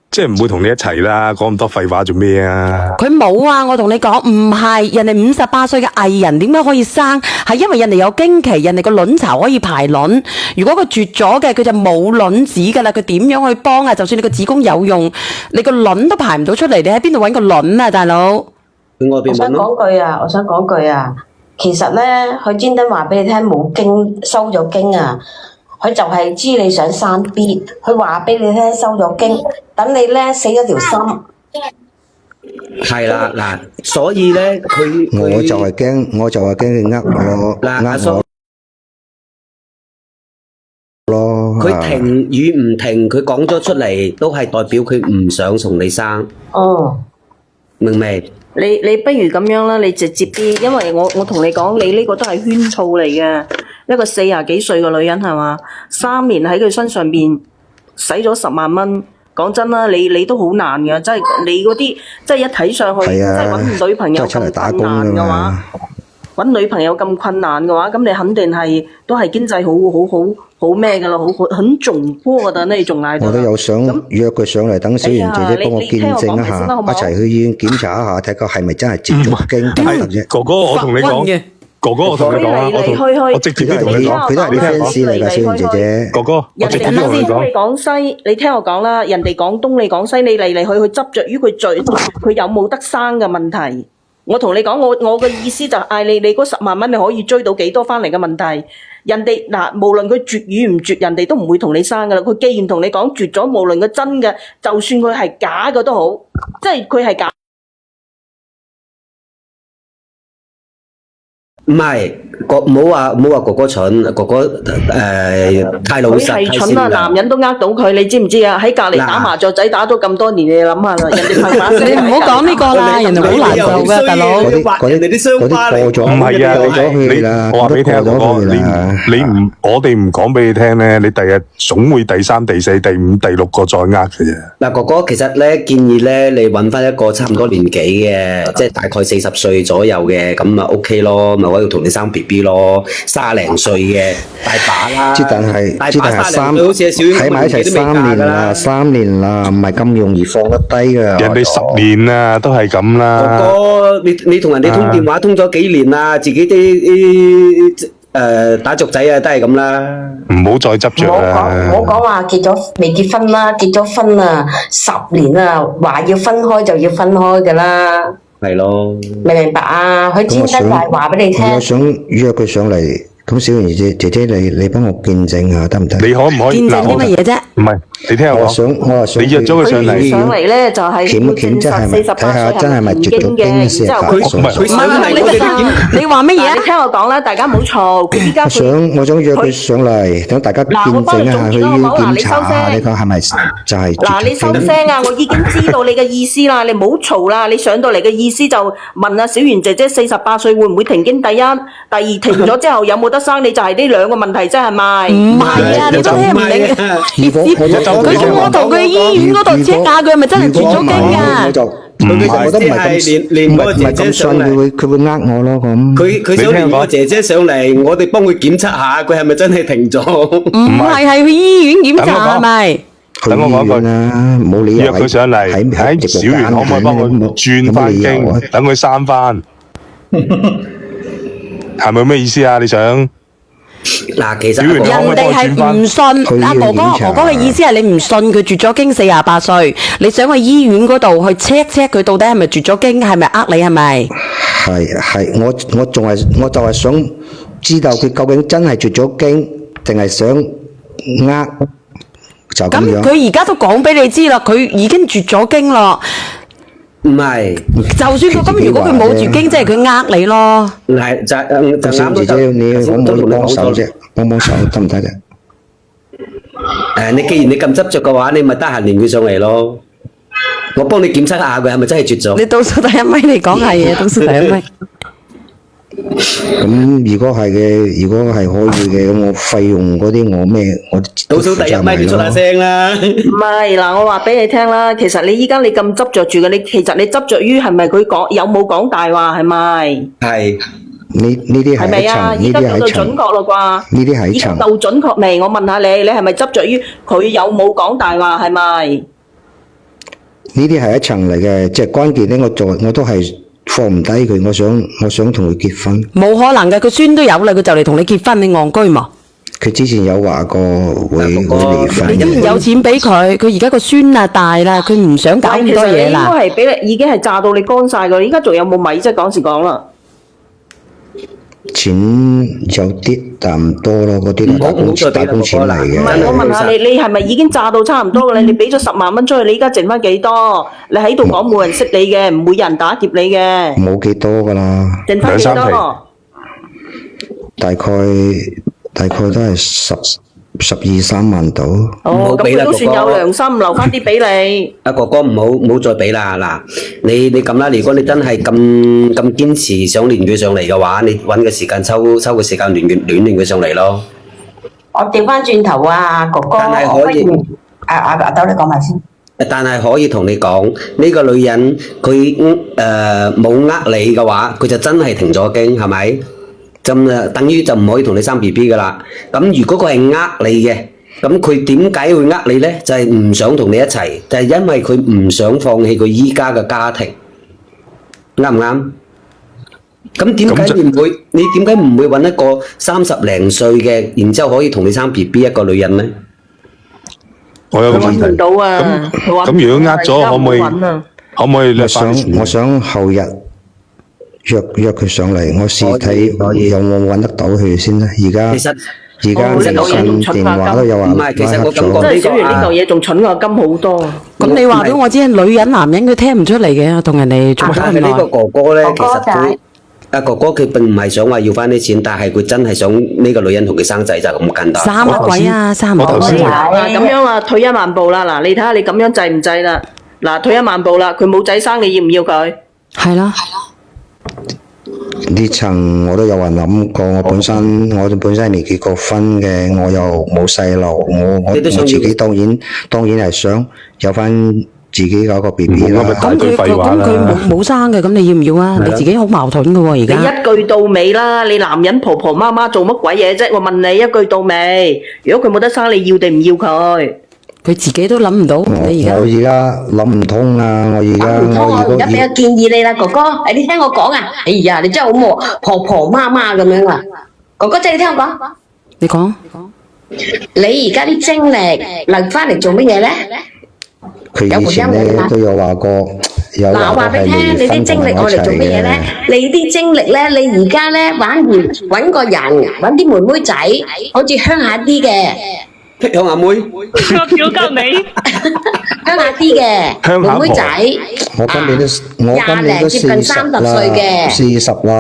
Speaker 6: 即係唔會同你一齊啦，講咁多廢話做咩啊？
Speaker 1: 佢冇啊！我同你講，唔係人哋58歲嘅藝人點解可以生？係因為人哋有經期，人哋個卵巢可以排卵。如果佢絕咗嘅，佢就冇卵子噶啦。佢點樣去幫啊？就算你個子宮有用，你個卵都排唔到出嚟，你喺邊度搵個卵啊，大佬？
Speaker 5: 我想講句啊，其實咧，佢專登話俾你聽冇經收咗經啊。佢就係知你想生 B， 佢話俾你聽收咗經，等你咧死咗條心。
Speaker 4: 係啦，嗱，所以咧
Speaker 2: 我就係驚佢呃我咯。
Speaker 4: 佢停與唔停，佢講咗出嚟都係代表佢唔想同你生。
Speaker 5: 哦，
Speaker 4: 明未？
Speaker 7: 你不如咁樣啦，你直接啲，因為我同你講，你呢個都係圈套嚟嘅。一個40幾歲嘅女人係嘛，3年喺佢身上邊使咗10萬蚊。講真啦，你都好難嘅，即係你嗰啲，即係一睇上去，即係揾女朋友咁困難嘅話，揾女朋友咁困難嘅話，咁你肯定係都係經濟好咩嘅咯，很重波嘅，你仲嗌。
Speaker 2: 我都有想約佢上嚟，等小妍姐姐幫我見證一下，一齊去醫院檢查一下，睇下係咪真係接咗經啫。
Speaker 6: 哥哥，我同你講。哥哥，我同你講啊，我直接啲同你講，
Speaker 2: 佢都係 fans 嚟㗎，小妍姐姐。
Speaker 6: 哥哥，我直接啲同你講。
Speaker 7: 你講西，你聽我講啦。人哋廣東，你講西，你嚟去執着於佢佢有冇得生嘅問題。我同你講，我嘅意思就係你嗰10萬蚊，你可以追到幾多翻嚟嘅問題。人哋嗱，無論佢絕與唔絕，人哋都唔會同你生噶啦。佢既然同你講絕咗，無論佢真嘅，就算佢係假嘅都好，即係佢係假。
Speaker 4: 唔係，唔好話哥哥蠢，哥哥太老實，
Speaker 7: 佢係蠢啦，男人都呃到佢，你知唔知啊？喺隔離打麻雀仔打咗咁多年，你諗下啦，人哋拍把聲。
Speaker 1: 你唔好講呢個啦，人哋好難受㗎，大佬。
Speaker 4: 人哋啲傷疤嚟。
Speaker 2: 過咗，
Speaker 6: 唔係啊，我話俾你聽，哥哥，我哋唔講俾你聽咧，你第日總會第3、第4、第5、第6個再呃嘅啫。
Speaker 4: 嗱，哥哥，其實咧建議咧，你揾翻一個差唔多年紀嘅，即係大概40歲左右嘅，咁啊 OK 咯，咪可以同你生 BB 咯，30零歲嘅大把啦。
Speaker 2: 但係
Speaker 4: 好似小
Speaker 2: 喺埋一齊3年啦，唔係咁容易放得低噶。
Speaker 6: 人哋10年啊，都係咁啦。
Speaker 4: 哥哥，你同人哋通電話通咗幾年啦，自己啲打續仔啊，都係咁啦。
Speaker 6: 唔好再執着啦。
Speaker 5: 唔好講話未結婚啦，結咗婚啊10年啦，話要分開就要分開噶啦。
Speaker 4: 係咯。
Speaker 5: 明唔明白啊？佢專登就係話俾你聽。
Speaker 2: 我想約佢上嚟咁小圓姐你幫我見證下得唔得？
Speaker 6: 你可唔可以？
Speaker 1: 見證啲乜嘢啫？
Speaker 6: 唔係，你聽我
Speaker 2: 我
Speaker 6: 講。
Speaker 2: 想
Speaker 6: 你約咗佢上嚟，
Speaker 7: 上嚟咧就係
Speaker 2: 檢
Speaker 7: 證
Speaker 2: 即係
Speaker 7: 實48
Speaker 2: 咪睇下
Speaker 7: 歲
Speaker 2: 真係咪絕咗經
Speaker 7: 然之後佢
Speaker 2: 48歲？
Speaker 6: 佢
Speaker 1: 唔係，你話乜嘢啊
Speaker 7: 嗱，你？聽我講啦，大家唔好嘈。佢依家
Speaker 2: 我想約佢上嚟，等大家見證一下去醫院檢查下呢個係咪就係
Speaker 7: 嗱，你收聲啊！我已經知道你嘅意思啦，你唔好嘈啦。你上到嚟嘅意思就問阿小圓姐姐48歲會唔會停經？第一，第二停咗之後有冇得生？你就係呢兩個問題啫，係咪？
Speaker 1: 唔係啊，你都聽唔明。
Speaker 2: 如果
Speaker 1: 佢叫我同佢醫院嗰度 check 下佢係咪真係絕咗經啊？
Speaker 2: 我就我都唔係咁信，佢會呃我咯咁。
Speaker 4: 佢想連我姐姐上嚟，我哋幫佢檢測下，佢係咪真係停咗？
Speaker 1: 唔係，係去醫院檢查係咪？
Speaker 6: 等我講句
Speaker 2: 啦，冇理由
Speaker 6: 約佢上嚟，喺小圓可唔可以幫佢轉翻經，等佢生翻？係咪咩意思啊？你想？
Speaker 4: 嗱，其實
Speaker 6: 小圓
Speaker 1: 人哋係唔信阿哥哥嘅意思係你唔信佢絕咗經48歲，你想去醫院嗰度去 check 佢到底係咪絕咗經，係咪呃你係咪？
Speaker 2: 係，我就係想知道佢究竟真係絕咗經，定係想呃就咁
Speaker 1: 咁
Speaker 2: 樣。
Speaker 1: 佢而家都講俾你知啦，佢已經絕咗經咯。
Speaker 4: 唔係，
Speaker 1: 就算佢咁，如果佢冇絕經，即係佢呃你咯。
Speaker 4: 係就
Speaker 2: 小
Speaker 4: 啱咗
Speaker 2: 姐姐，你可唔可以幫手啫？幫手得唔得嘅？
Speaker 4: 你既然你咁執着嘅話，你咪得閒連佢上嚟咯。我幫你檢測下佢係咪真係絕咗。
Speaker 1: 你倒數第一咪你講下嘢，倒數第一咪。
Speaker 2: 咁如果係可以嘅，咁我費用嗰啲我
Speaker 4: 倒數第一咪你出下聲啦。
Speaker 7: 唔係嗱，我話俾你聽啦，其實你依家你咁執着住嘅，你其實你執着於係咪佢講有冇講大話係咪？
Speaker 4: 係。
Speaker 2: 呢啲
Speaker 7: 係咪啊？依家到準確咯啩？
Speaker 2: 呢啲係一層。
Speaker 7: 依家到準確未？我問下你，你係咪執着於佢有冇講大話係咪？
Speaker 2: 呢啲係一層嚟嘅，即係關鍵咧，我都係放唔低佢，我想同佢結婚。
Speaker 1: 冇可能嘅，佢孫都有啦，佢就嚟同你結婚，你戇居嘛？
Speaker 2: 佢之前有話過會離婚
Speaker 1: 你都唔有錢俾佢，佢而家個孫啊大啦，佢唔想搞咁多嘢啦。
Speaker 7: 其實你應該係俾你已經係炸到你乾晒㗎，依家仲有冇米啫？講時講啦。
Speaker 2: 錢有啲但唔多咯，嗰啲打工錢嚟嘅。
Speaker 7: 唔係，我問下你，你係咪已經炸到差唔多嘅咧？你俾咗10萬蚊出去，你依家剩翻幾多？你喺度講冇人識你嘅，唔會有人打劫你嘅。
Speaker 2: 冇幾多噶啦，
Speaker 7: 剩翻幾多？
Speaker 2: 大概都係12、13萬到。
Speaker 7: 哦，咁佢都算有良心，留翻啲俾你。
Speaker 4: 阿哥哥唔好再俾啦嗱，你咁啦，如果你真係咁堅持想連佢上嚟嘅話，你揾個時間抽個時間連佢上嚟咯。
Speaker 5: 我調翻轉頭啊，哥哥，
Speaker 4: 但係可以
Speaker 5: 我不如阿豆你講埋先。
Speaker 4: 但係可以同你講，呢個女人佢冇呃你嘅話，佢就真係停咗經，係咪？咁等於就唔可以同你生 BB 噶啦。咁如果佢係呃你嘅，咁佢點解會呃你呢？就係唔想同你一齊，就係因為佢唔想放棄佢依家嘅家庭，啱唔啱？咁點解你點解唔會揾一個30零歲嘅，然之後可以同你生 BB 一個女人呢？
Speaker 6: 我有個問題。
Speaker 7: 揾唔到啊！
Speaker 6: 咁如果呃咗，可唔可以略翻錢？
Speaker 2: 我想後日約佢上嚟，我試睇有冇揾得到佢先啦。而家微信電話都有話拉黑咗。
Speaker 7: 真係小圓呢嚿嘢仲蠢過金好多。
Speaker 1: 咁你話俾我知，女人男人佢聽唔出嚟嘅，同人哋做咗咁
Speaker 4: 但係呢個
Speaker 1: 耐。
Speaker 4: 哥哥咧，其實佢阿哥哥佢並唔係想話要翻啲錢，但係佢真係想呢個女人同佢生仔就咁簡單。
Speaker 1: 生乜鬼啊？生唔到
Speaker 7: 咁樣啦，退一萬步啦，嗱，你睇下你咁樣制唔制啦？嗱，退一萬步啦，佢冇仔生，你要唔要佢？
Speaker 1: 係啦。
Speaker 2: 呢層我都有話諗過，我本身係未結過婚嘅，我又冇細路，我自己當然係想有翻自己嗰個 BB 啦。
Speaker 1: 咁佢冇生嘅，咁你要唔要啊？你自己好矛盾嘅喎，而
Speaker 7: 你
Speaker 1: 家。
Speaker 7: 一句到尾啦，你男人婆婆媽媽做乜鬼嘢啫？我問你一句到尾，如果佢冇得生，你要定唔要佢？
Speaker 1: 佢自己都諗唔到，你而家。
Speaker 2: 我而家諗唔通啊！我而家
Speaker 5: 俾個建議你啦，哥哥，你聽我講啊！哎呀，你真係好婆婆媽媽咁樣啊！哥哥仔，你聽我講。
Speaker 1: 你講。
Speaker 5: 你而家啲精力留翻嚟做乜嘢咧？
Speaker 2: 佢以前咧都有話過，有
Speaker 5: 嗱，我話俾你聽，你啲精力我嚟做乜嘢咧？你啲精力咧，你而家咧玩完揾個人，揾啲妹妹仔，好似鄉下啲嘅，
Speaker 4: 向阿妹，
Speaker 8: 我表格你
Speaker 5: 鄉下啲嘅妹妹仔，
Speaker 2: 我今年都
Speaker 5: 廿零接近30歲嘅
Speaker 2: 40啦，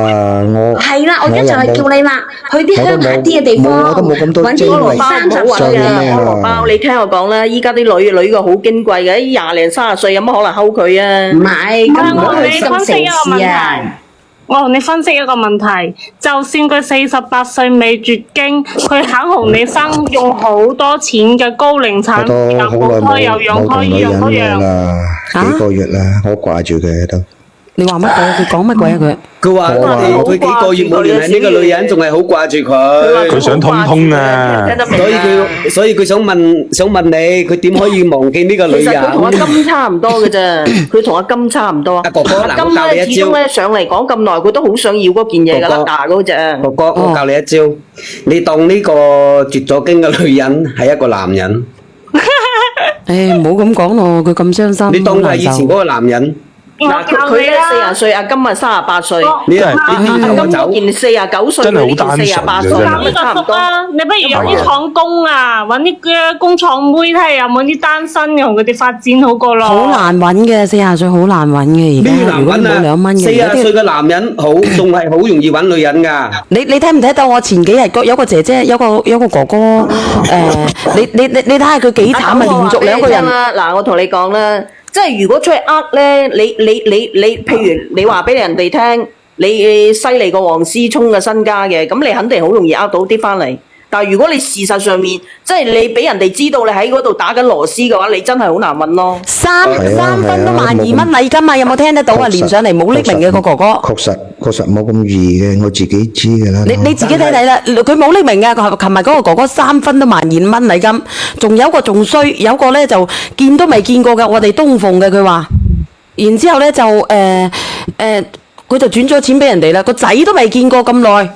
Speaker 2: 我
Speaker 5: 係啦，我而家就係叫你啦，去啲鄉下啲嘅地方，
Speaker 2: 我都冇咁多
Speaker 5: 揾
Speaker 2: 精力
Speaker 5: 啲30歲
Speaker 2: 上
Speaker 5: 嘅。
Speaker 2: 咩啊
Speaker 7: 菠蘿包，你聽我講啦，依家啲女個好矜貴嘅，廿零30歲有乜可能睺佢啊？
Speaker 5: 唔係，咁
Speaker 8: 我同你
Speaker 5: 咁
Speaker 8: 分析一個問
Speaker 5: 城市啊
Speaker 8: 題。我同你分析一個問題，就算佢48歲未絕經，佢肯同你生，用好多錢嘅高齡產
Speaker 2: 我都
Speaker 8: 又
Speaker 2: 好
Speaker 8: 冇胎又
Speaker 2: 耐冇
Speaker 8: 養胎
Speaker 2: 同女人咩
Speaker 8: 依樣嗰樣。
Speaker 2: 啦，幾個月啦，我掛住佢都。
Speaker 1: 你話乜鬼？佢講乜鬼啊佢？
Speaker 4: 佢話佢幾個月冇聯繫呢個女人，仲係好掛住佢。
Speaker 6: 佢想通通啊
Speaker 7: 聽得明
Speaker 4: 所以佢想問你，佢點可以忘記呢個女
Speaker 7: 其實佢同阿
Speaker 4: 人？
Speaker 7: 金差唔多嘅啫，佢同阿金差唔多。
Speaker 4: 阿哥哥嗱，我
Speaker 7: 阿金咧，
Speaker 4: 教你一招。
Speaker 7: 始終咧上嚟講咁耐，佢都好想要嗰件嘢㗎啦，嗱嗰隻。
Speaker 4: 哥哥，我教你一招，你當呢個絕咗經嘅女人係一個男人，
Speaker 1: 誒，唔好咁講咯，佢咁傷心，
Speaker 4: 你當佢係
Speaker 1: 好難受
Speaker 4: 以前嗰個男人，
Speaker 8: 我
Speaker 7: 嗱，
Speaker 8: 教你
Speaker 7: 佢咧
Speaker 8: 啦
Speaker 7: 40歲，阿金啊38歲。
Speaker 4: 你
Speaker 6: 真係
Speaker 7: 阿金嗰件49歲，
Speaker 6: 真係好
Speaker 7: 佢呢件
Speaker 6: 單純
Speaker 7: 48歲，
Speaker 6: 嘅真係
Speaker 8: 教呢個
Speaker 7: 咁差唔多。
Speaker 8: 叔啊，你不如有啲廠工啊，揾啲工廠妹睇下有冇啲單身嘅同佢哋發展好過咯。
Speaker 1: 好難揾嘅，40歲好難揾嘅而
Speaker 4: 咩
Speaker 1: 家。如果
Speaker 4: 男人
Speaker 1: 冇2蚊
Speaker 4: 啊？
Speaker 1: 嘅，有啲
Speaker 4: 40歲嘅男人好，仲係好容易揾女人㗎。
Speaker 1: 你睇唔睇到我前幾日有個姐姐，有個哥哥，你睇下佢幾慘啊！連續2個人。
Speaker 7: 啦，嗱，我同你講啦，即係如果出去咧，你，譬如你話俾人哋聽，你犀利過黃思聰嘅身家嘅，咁你肯定好容易到啲翻嚟。但係如果你事實上面，即係你俾人哋知道你喺嗰度打緊螺絲嘅話，你真係好難揾咯。
Speaker 1: 三
Speaker 2: 係啊
Speaker 1: 分都
Speaker 2: 係啊
Speaker 1: 12000蚊禮金啊！有冇聽得到啊？
Speaker 2: 確實
Speaker 1: 連上嚟冇匿名嘅個哥哥。
Speaker 2: 確實冇咁易嘅，我自己知嘅啦。
Speaker 1: 你自己睇睇啦，佢冇匿名嘅，琴日嗰個哥哥3分都12000蚊禮金，仲有個仲衰，有個咧就見都未見過嘅，我哋東鳳嘅佢話，然之後咧就佢就轉咗錢俾人哋啦，個仔都未見過咁耐，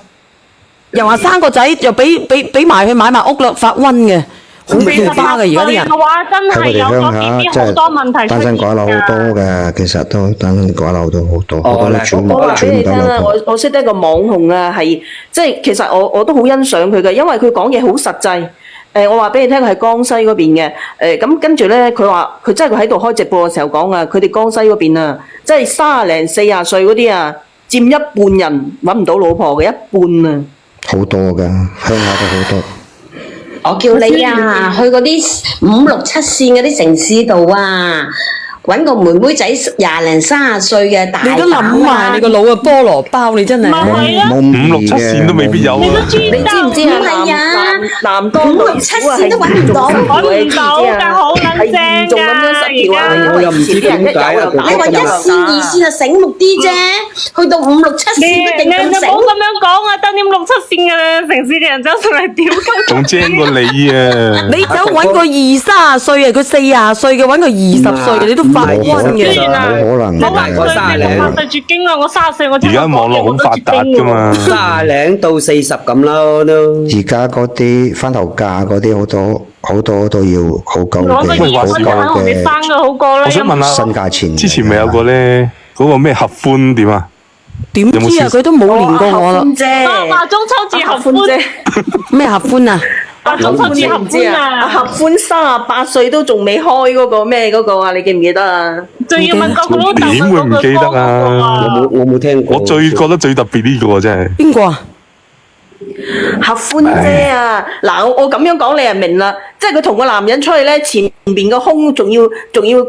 Speaker 1: 又話生個仔又俾埋去買埋屋啦，發瘟嘅，好奇巴嘅而家啲人。
Speaker 8: 嘅話真
Speaker 2: 喺佢哋
Speaker 8: 係有咗
Speaker 2: 鄉下
Speaker 8: B B
Speaker 2: 真
Speaker 8: 好多問題
Speaker 2: 係單身寡佬好多
Speaker 8: 㗎。
Speaker 2: 嘅，其實都單身寡佬都好多，好多都轉
Speaker 7: 我話俾你
Speaker 2: 唔到
Speaker 7: 聽啦，
Speaker 2: 老婆。
Speaker 7: 我識得個網紅啊，係即係其實我都好欣賞佢嘅，因為佢講嘢好實際。我話俾你聽，佢係江西嗰邊嘅。咁跟住咧，佢話佢真係佢喺度開直播嘅時候講啊，佢哋江西嗰邊啊，即係30零40歲嗰啲啊，佔一半人揾唔到老婆嘅，一半啊。
Speaker 2: 好多㗎，鄉下都好多。
Speaker 5: 我叫你啊，去嗰啲5、6、7線嗰啲城市度啊，揾個妹妹仔20零30歲嘅大
Speaker 1: 你都諗埋你個腦嘅菠蘿包，你真係。
Speaker 8: 咪係啊，
Speaker 2: 冇
Speaker 6: 5、6、7線都未必有啊。
Speaker 8: 你都知
Speaker 7: 你知唔知啊？
Speaker 5: 唔係啊
Speaker 7: 男多女少啊，係
Speaker 5: 5、6、7線都揾唔到
Speaker 7: 係
Speaker 8: 揾唔到㗎好撚正㗎
Speaker 7: 係嚴重咁樣失調啊！
Speaker 8: 而家
Speaker 4: 我又唔知點解啊
Speaker 5: 你話1線、2線就醒目啲啫，去到5、6、7
Speaker 8: 你
Speaker 5: 線一定咁醒
Speaker 8: 唔好。咁樣講啊！得點6、7線嘅城市嘅人走上嚟屌鳩
Speaker 6: 仲精過你啊！
Speaker 1: 你走揾個20-30歲啊，佢40歲嘅揾個20歲嘅，你都發瘟嘅。
Speaker 7: 啊
Speaker 2: 冇可能
Speaker 8: 我話佢48歲絕經啦，我30歲我
Speaker 6: 而家網絡好發達噶嘛，
Speaker 4: 30零到40咁咯都。
Speaker 2: 而家嗰啲翻頭嫁嗰啲好多都要好高
Speaker 8: 攞個
Speaker 2: 嘅，
Speaker 8: 2
Speaker 2: 好
Speaker 8: 蚊就肯
Speaker 2: 高
Speaker 8: 同你生
Speaker 2: 嘅
Speaker 8: 嘅好過啦。
Speaker 6: 我想問下
Speaker 2: 身價錢。
Speaker 6: 之前咪有個咧，嗰個咩合歡點啊？
Speaker 1: 點知啊？佢都冇連過我啦。
Speaker 7: 啫，
Speaker 8: 話中秋節合
Speaker 7: 合歡啫
Speaker 8: 歡，。
Speaker 1: 咩合歡啊？
Speaker 8: 話中秋節合歡
Speaker 7: 阿
Speaker 8: 啊！
Speaker 7: 合歡38歲都仲未開嗰個咩嗰個啊？你記唔記得啊？
Speaker 8: 仲要問過佢老豆
Speaker 6: 點會唔記得啊
Speaker 4: 我冇聽過。
Speaker 6: 我覺得最特別呢個真係。
Speaker 1: 邊個啊？
Speaker 7: 合歡姐啊！嗱，我咁樣講你就明啦，即係佢同個男人出去咧，前邊個胸仲要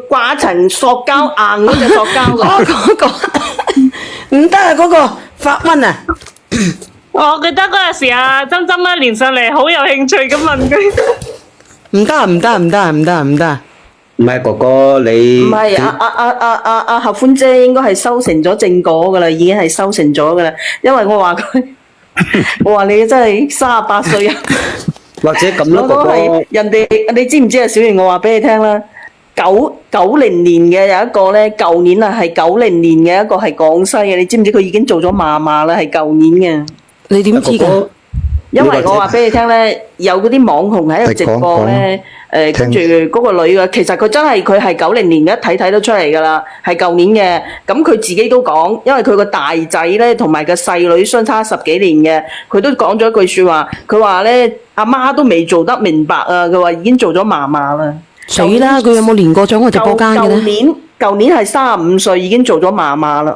Speaker 7: 掛一層塑膠硬嗰隻塑膠
Speaker 1: 哦，
Speaker 7: 㗎。
Speaker 1: 嗰個唔得啊！嗰個發瘟啊！
Speaker 8: 我記得嗰陣時啊，針針咧連上嚟好有興趣咁問佢。
Speaker 1: 唔得啊！唔得啊！唔得啊！唔得啊！唔得啊！
Speaker 4: 唔係哥哥你。
Speaker 7: 唔係阿合歡姐應該係收成咗正果㗎啦，已經係收成咗㗎啦，因為我話佢，我話你真係38歲啊！
Speaker 4: 或者咁咯，哥
Speaker 7: 我都係
Speaker 4: 哥。
Speaker 7: 人哋，你知唔知啊？小袁，我話俾你聽啦，90年嘅有一個咧，舊年啊係90年嘅一個係廣西嘅，你知唔知佢已經做咗嫲嫲啦？係舊年嘅。
Speaker 1: 你點知㗎？
Speaker 4: 哥哥
Speaker 7: 因為我話俾你聽咧，有嗰啲網紅喺度直播咧，跟住嗰個女嘅，其實佢真係佢係90年嘅，一睇得出嚟㗎啦，係舊年嘅。咁佢自己都講，因為佢個大仔咧同埋個細女相差10幾年嘅，佢都講咗一句説話，佢話咧阿媽都未做得明白啊，佢話已經做咗嫲嫲啦。
Speaker 1: 死啦！佢有冇練過咗我直播間嘅咧？
Speaker 7: 舊年係35歲已經做咗嫲嫲啦。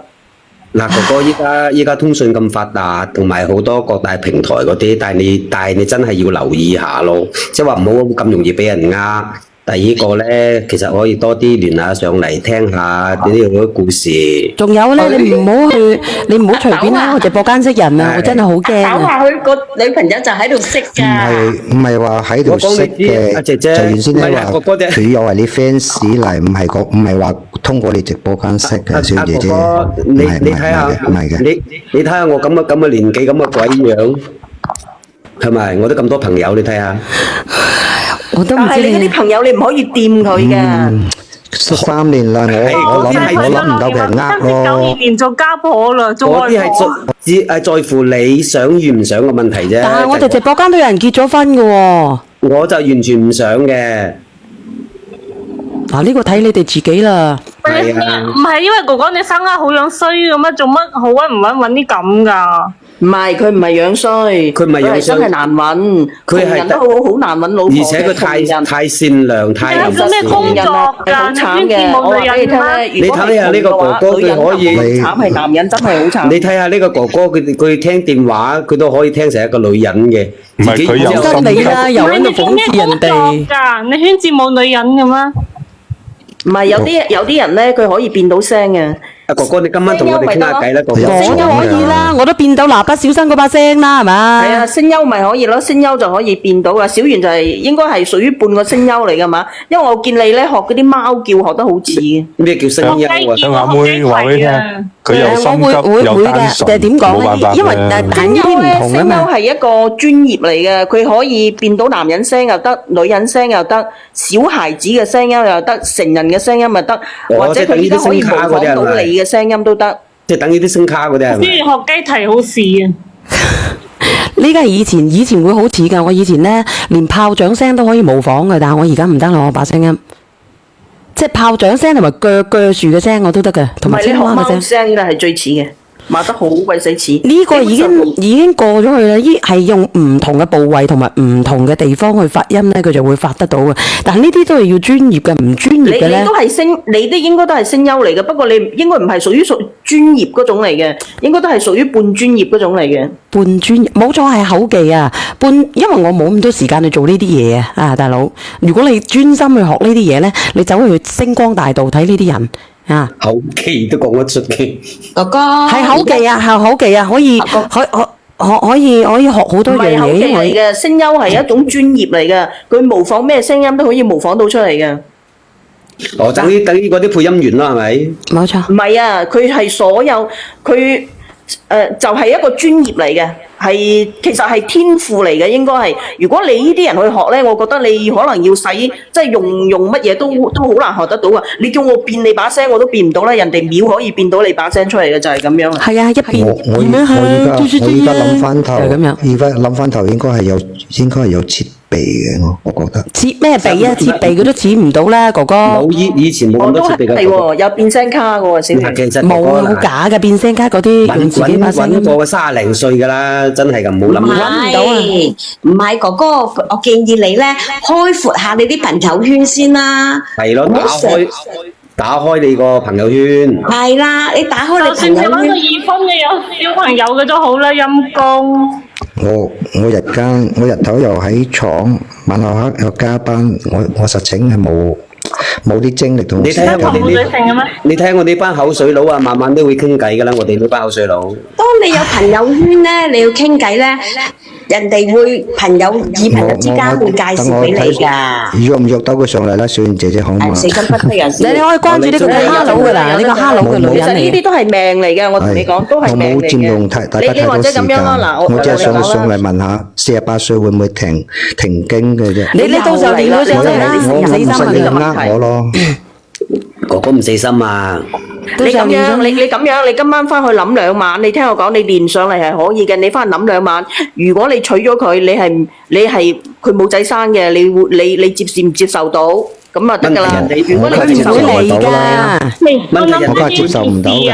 Speaker 4: 嗱，哥哥，依家通訊咁發達，同埋好多各大平台嗰啲，但係你真係要留意下咯，即係話唔好咁容易俾人呃。第二個咧，其實可以多啲聯下上嚟聽下呢啲故事。
Speaker 1: 仲有咧，你唔好隨便喺我直播間識人啊！我真係好驚
Speaker 5: 搞
Speaker 1: 啊！
Speaker 5: 下佢個女朋友就喺度識㗎。
Speaker 2: 唔係話喺度識嘅，
Speaker 4: 姐姐
Speaker 2: 就原先咧話
Speaker 4: 哥哥啫
Speaker 2: 佢又係你 fans 嚟，唔係話通過你直播間識嘅，小姐姐。
Speaker 4: 哥哥，
Speaker 2: 唔
Speaker 4: 你
Speaker 2: 係
Speaker 4: 睇下，
Speaker 2: 唔係嘅。
Speaker 4: 你睇下我咁嘅年紀咁嘅鬼樣，係咪？我都咁多朋友，你睇下。
Speaker 1: 我都唔知
Speaker 7: 但係你嗰啲朋友你唔可以掂佢嘅。
Speaker 2: 3年啦，我諗唔到俾人呃咯。
Speaker 8: 92年做家婆啦，做
Speaker 4: 嗰啲
Speaker 8: 外婆。
Speaker 4: 只係在乎你想與唔想嘅問題啫。
Speaker 1: 但係我哋直播間都有人結咗婚嘅喎。
Speaker 4: 我就完全唔想嘅。
Speaker 1: 嗱，呢個睇你哋自己啦。
Speaker 8: 唔係因為哥哥你生得好樣衰咁啊，做乜好揾唔揾啲咁㗎？
Speaker 7: 唔係佢唔係樣衰，
Speaker 4: 佢唔係樣衰
Speaker 7: 係真係難揾，
Speaker 4: 佢係
Speaker 7: 窮人都好難揾老婆嘅。
Speaker 4: 而且佢太善良，太有
Speaker 8: 你做咩工作㗎？
Speaker 7: 好慘嘅。
Speaker 8: 你
Speaker 7: 我話俾你聽咧，
Speaker 4: 你睇下呢個哥哥，佢可以
Speaker 7: 女人就好慘，係男人真係好慘。
Speaker 4: 你睇下呢個哥哥，佢聽電話，佢都可以聽成一個女人嘅。
Speaker 6: 唔係佢有
Speaker 1: 真
Speaker 6: 心
Speaker 1: 你啦，又喺度
Speaker 8: 你做咩
Speaker 1: 諷刺人
Speaker 8: 工作
Speaker 1: 哋。
Speaker 8: 㗎？你圈子冇女人嘅咩？
Speaker 7: 唔係有啲人咧，佢可以變到聲嘅。
Speaker 4: 阿哥哥，你今晚同我哋傾下偈啦，哥哥。
Speaker 1: 我都可以啦，我都變到蠟筆小新嗰把聲啦，係
Speaker 7: 係
Speaker 1: 嘛？
Speaker 7: 啊，聲優咪可以咯，聲優就可以變到啊。小圓就係應該係屬於半個聲優嚟㗎嘛，因為我見你咧學嗰啲貓叫學得好似嘅。
Speaker 4: 咩叫聲優啊？
Speaker 6: 等阿妹話俾你聽，佢又心急又單純，
Speaker 1: 誒點講
Speaker 6: 冇辦法
Speaker 1: 咧？因為
Speaker 6: 嘅。
Speaker 1: 但呢啲唔同啊
Speaker 7: 聲優
Speaker 1: 嘛。
Speaker 7: 係一個專業嚟嘅，佢可以變到男人聲又得，女人聲又得，小孩子嘅聲音又得，成人嘅聲音又得，或者佢依家可以模仿到你嘅聲音都得。
Speaker 4: 即係等於啲聲卡嗰啲係
Speaker 8: 不如
Speaker 4: 咪？
Speaker 8: 學雞啼好事啊！
Speaker 1: 呢個係以前會好似㗎，我以前咧連炮仗聲都可以模仿嘅，但係我而家唔得啦，我把聲音，即係炮仗聲同埋鋸樹嘅聲我都得嘅，同埋
Speaker 7: 唔係你學貓
Speaker 1: 青蛙嘅聲。
Speaker 7: 聲咧係最似嘅，罵得好鬼死似。
Speaker 1: 呢個已經過咗去啦，依係用唔同嘅部位同埋唔同嘅地方去發音咧，佢就會發得到嘅。但係呢啲都係要專業嘅，唔專業嘅咧
Speaker 7: 你都係聲，你都應該都係聲優嚟嘅，不過你應該唔係屬於專業嗰種嚟嘅，應該都係屬於半專業嗰種嚟嘅。
Speaker 1: 半專業冇錯係口技啊，因為我冇咁多時間去做呢啲嘢啊，大佬。如果你專心去學呢啲嘢咧，你走去星光大道睇呢啲人啊，
Speaker 4: 口技都講得出嘅。
Speaker 5: 哥哥
Speaker 1: 係口技啊，係口技啊，可以學好多樣嘢，
Speaker 7: 唔係口技
Speaker 1: 因為
Speaker 7: 嚟嘅，聲優係一種專業嚟嘅，佢模仿咩聲音都可以模仿到出嚟嘅。
Speaker 4: 哦，等於嗰啲配音員啦，係咪？
Speaker 1: 冇錯。
Speaker 7: 唔係啊，佢係所有佢就係一個專業嚟嘅，係其實係天賦嚟嘅，應該係。如果你呢啲人去學咧，我覺得你可能要使即係用乜嘢都好難學得到啊！你叫我變你把聲，我都變唔到啦。人哋秒可以變到你把聲出嚟嘅就係咁樣啦。
Speaker 1: 係啊，一變
Speaker 2: 我而家諗翻頭，
Speaker 1: 就係咁樣。
Speaker 2: 而家諗翻頭應該係有設備嘅，我覺得。
Speaker 1: 設咩備啊？設備佢都設唔到啦，哥哥。
Speaker 4: 冇以前冇咁多設備
Speaker 7: 係
Speaker 4: 嘅。
Speaker 7: 喎，有變聲卡嘅喎，小明。
Speaker 4: 其實
Speaker 1: 冇啊，好假嘅變聲卡嗰啲，用自己把聲
Speaker 4: 揾個30零歲㗎啦，真係㗎，唔好諗。
Speaker 5: 唔係哥哥，我建議你咧開闊下你啲朋友圈先啦。
Speaker 4: 係咯，打開你個朋友圈。
Speaker 5: 係啦，你打開
Speaker 8: 就
Speaker 5: 你朋友圈。
Speaker 8: 算你揾個已婚嘅有小朋友嘅都好啦，陰公。
Speaker 2: 我日頭又喺廠，晚黑又加班，我實情係冇啲精力同
Speaker 4: 你睇下我哋你睇下我哋班口水佬啊，慢慢都會傾偈㗎啦，我哋呢班口水佬。
Speaker 5: 當你有朋友圈咧，你要傾偈咧，人哋會朋友之間會介紹俾你㗎。
Speaker 2: 約到佢上嚟啦，小燕姐姐好嘛？
Speaker 5: 死心不息有時。
Speaker 1: 你可以關注呢個哈佬㗎啦，呢個哈佬嘅女
Speaker 7: 其實
Speaker 1: 人嚟嘅。
Speaker 7: 呢啲都係命嚟嘅，我同你講都係命嚟
Speaker 2: 我冇佔用大家太
Speaker 7: 你或
Speaker 2: 多時間，
Speaker 7: 者咁樣啦，嗱，
Speaker 2: 我只係上
Speaker 7: 講啦
Speaker 2: 嚟問下，48歲會唔會停經嘅啫？
Speaker 1: 你到時候練到上嚟啦，
Speaker 2: 我唔
Speaker 1: 死心
Speaker 2: 使你
Speaker 1: 啊！
Speaker 2: 呃我咯。
Speaker 4: 哥哥唔死心啊！
Speaker 7: 你咁樣，
Speaker 1: 都想連上
Speaker 7: 你咁樣，你今晚翻去諗兩晚，你聽我講，你連上嚟係可以嘅，你翻去諗兩晚。如果你娶咗佢，你係佢冇仔生嘅，你接唔接受到？咁啊得㗎啦。如果你
Speaker 1: 佢
Speaker 7: 接受
Speaker 1: 唔會嚟
Speaker 7: 唔到
Speaker 1: 㗎。
Speaker 8: 我諗
Speaker 2: 我梗係接受唔到嘅。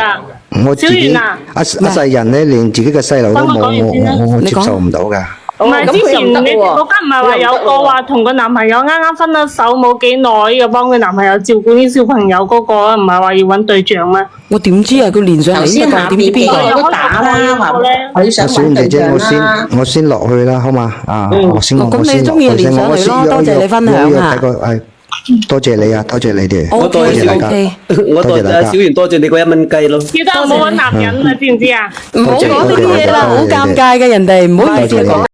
Speaker 2: 我自己
Speaker 8: 小圓啊
Speaker 2: 一世人咧，連自己嘅細路都冇，
Speaker 8: 等我講完先啦
Speaker 2: 我
Speaker 1: 你講
Speaker 2: 接受唔到㗎。
Speaker 8: 唔係之前
Speaker 7: 咁佢又唔得
Speaker 8: 你
Speaker 7: 喎
Speaker 8: 嗰間唔係話有個話同個男朋友啱啱分咗手冇幾耐，又幫佢男朋友照顧啲小朋友嗰個啊，唔係話要揾對象咩？
Speaker 1: 我點知啊？佢連上嚟
Speaker 5: 頭先下
Speaker 1: 呢個點知
Speaker 5: 邊幾
Speaker 1: 邊個？
Speaker 5: 個都打啦，話佢想
Speaker 2: 阿小
Speaker 5: 揾對
Speaker 2: 燕姐姐，
Speaker 5: 象啦。
Speaker 2: 我先落去啦，好嘛？我先
Speaker 1: 咁你
Speaker 2: 我先
Speaker 1: 鍾意
Speaker 2: 落去先，
Speaker 1: 連上嚟
Speaker 2: 我先
Speaker 1: 咯多謝你分享啊
Speaker 2: 睇過係多謝你啊，多謝你哋，
Speaker 1: O
Speaker 2: 多
Speaker 1: K
Speaker 2: 謝大
Speaker 1: O
Speaker 2: 家。
Speaker 1: K，
Speaker 4: 我多謝小圓，多謝你嗰1蚊雞咯。
Speaker 8: 記得唔好揾男人啊，知唔知啊？
Speaker 1: 唔好講呢啲嘢啦，好
Speaker 2: 多謝你哋
Speaker 1: 尷尬嘅人哋，唔好意思講。